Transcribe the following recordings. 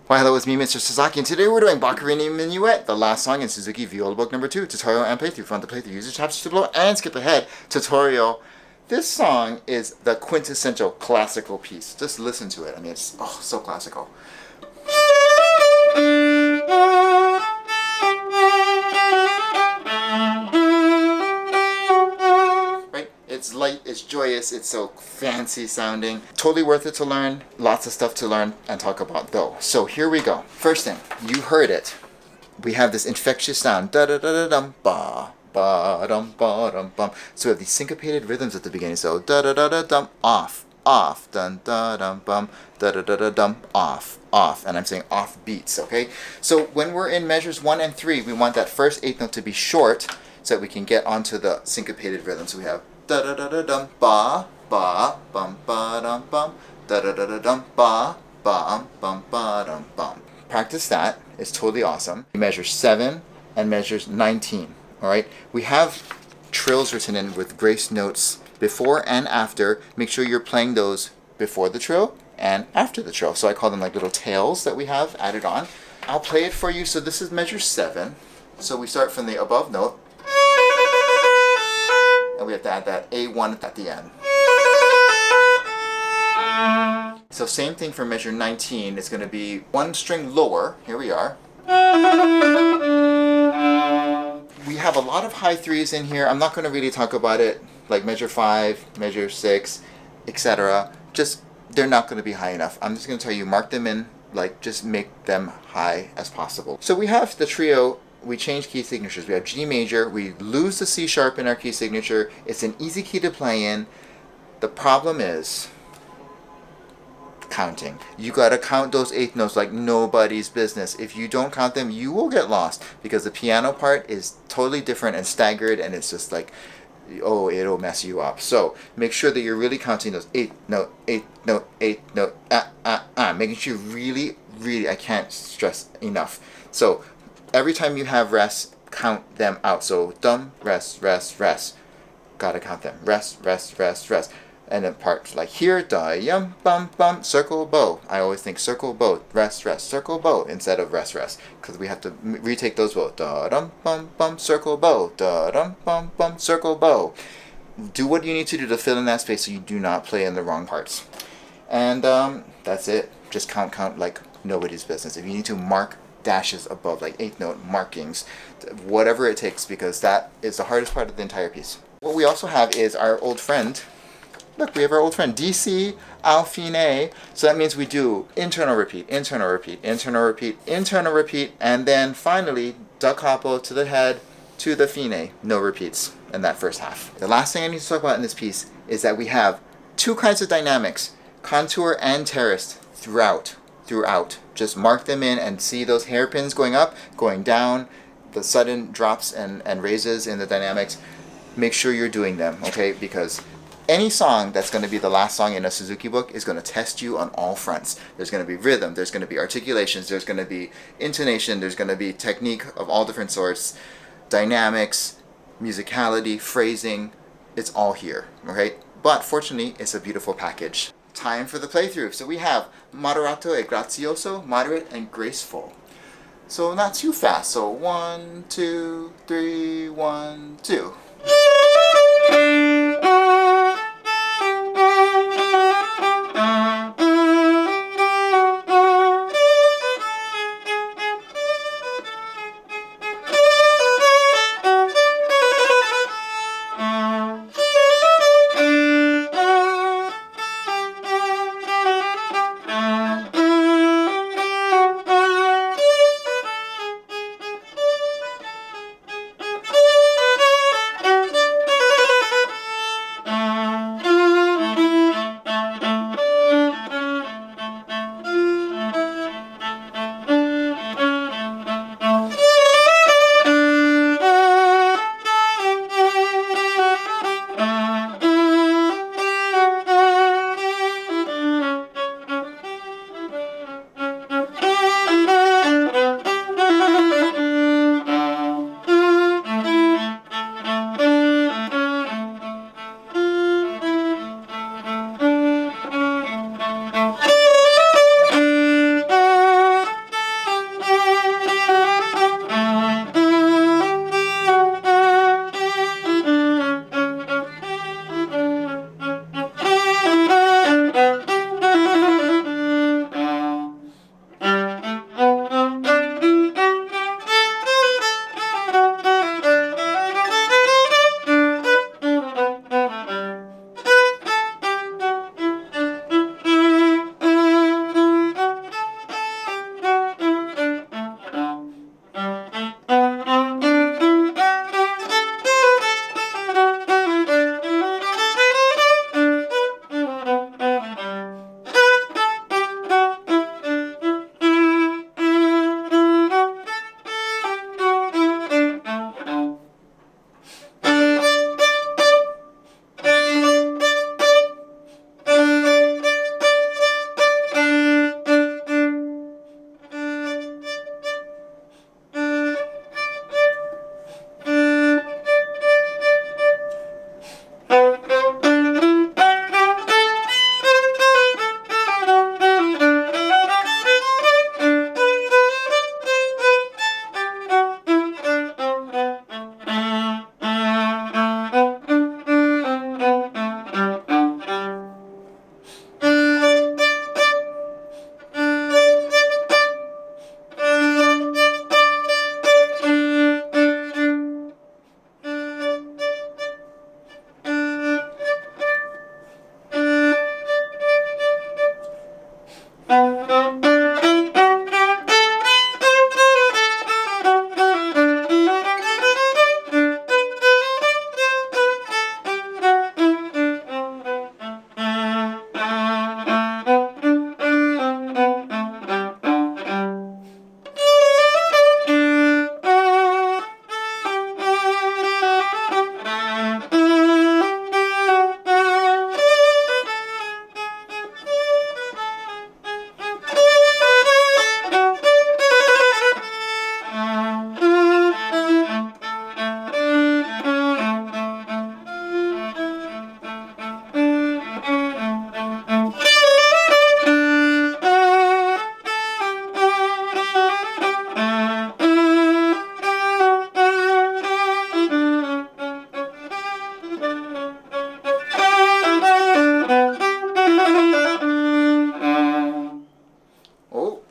Why hello, it's me, MrSasaki, and today we're doing Boccherini Minuet, the last song in Suzuki Viola Book number 2, tutorial and playthrough. If you want to play through, use the chapters to below and skip ahead. Tutorial. This song is the quintessential classical piece. Just listen to it. I mean, it's so classical. It's light, it's joyous, it's so fancy sounding. Totally worth it to learn. Lots of stuff to learn and talk about though. So here we go. First thing, you heard it. We have this infectious sound. Da da da da dum ba ba dum bum. So we have these syncopated rhythms at the beginning. So da da da da dum off dun da dum bum da da da da dum off. And I'm saying off beats, okay? So when we're in measures 1 and 3, we want that first 8th note to be short so that we can get onto the syncopated rhythm. So we have da da da da dum ba bum ba dum bum da da da da dum ba bum ba dum bum. Practice that. It's totally awesome. Measure 7 and measures 19. All right. We have trills written in with grace notes before and after. Make sure you're playing those before the trill and after the trill. So I call them like little tails that we have added on. I'll play it for you. So this is measure 7. So we start from the above note. And we have to add that A1 at the end. So same thing for measure 19. It's going to be one string lower. Here we are. We have a lot of high 3s in here. I'm not going to really talk about it like measure 5, measure 6, etc. Just, they're not going to be high enough. I'm just going to tell you, mark them in, like just make them high as possible. So we have the trio. We change key signatures. We have G major. We lose the C sharp in our key signature. It's an easy key to play in. The problem is counting. You gotta count those 8th notes like nobody's business. If you don't count them, you will get lost because the piano part is totally different and staggered, and it's just like, oh, it'll mess you up. So make sure that you're really counting those 8th note, 8th note, 8th note, making sure you really, I can't stress enough. So every time you have rests, count them out. So dum, rest, rest, rest. Gotta count them. Rest, rest, rest, rest. And then parts like here, da, yum, bum, bum, circle, bow. I always think circle, bow, rest, rest, circle, bow, instead of rest, rest. Because we have to retake those bow. Da, dum, bum, bum, circle, bow. Da, dum, bum, bum, circle, bow. Do what you need to do to fill in that space so you do not play in the wrong parts. And that's it. Just count like nobody's business. If you need to mark dashes above, like 8th note markings, whatever it takes, because that is the hardest part of the entire piece. What we also have is our old friend. Look, we have our old friend DC al fine. So that means we do internal repeat, internal repeat, internal repeat, internal repeat, and then finally da capo to the head to the fine. No repeats in that first half. The last thing I need to talk about in this piece is that we have 2 kinds of dynamics, contour and terraced, throughout. Just mark them in and see those hairpins going up, going down, the sudden drops and raises in the dynamics. Make sure you're doing them, okay? Because any song that's going to be the last song in a Suzuki book is going to test you on all fronts. There's going to be rhythm, there's going to be articulations, there's going to be intonation, there's going to be technique of all different sorts, dynamics, musicality, phrasing. It's all here, okay? But fortunately, it's a beautiful package. Time for the playthrough. So we have moderato e grazioso, moderate and graceful. So not too fast. So 1, 2, 3, 1, 2.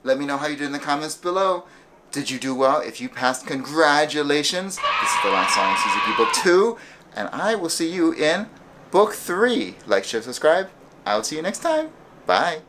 Let me know how you did in the comments below. Did you do well? If you passed, congratulations. This is the last song in Suzuki Book 2, and I will see you in Book 3. Like, share, subscribe. I'll see you next time. Bye.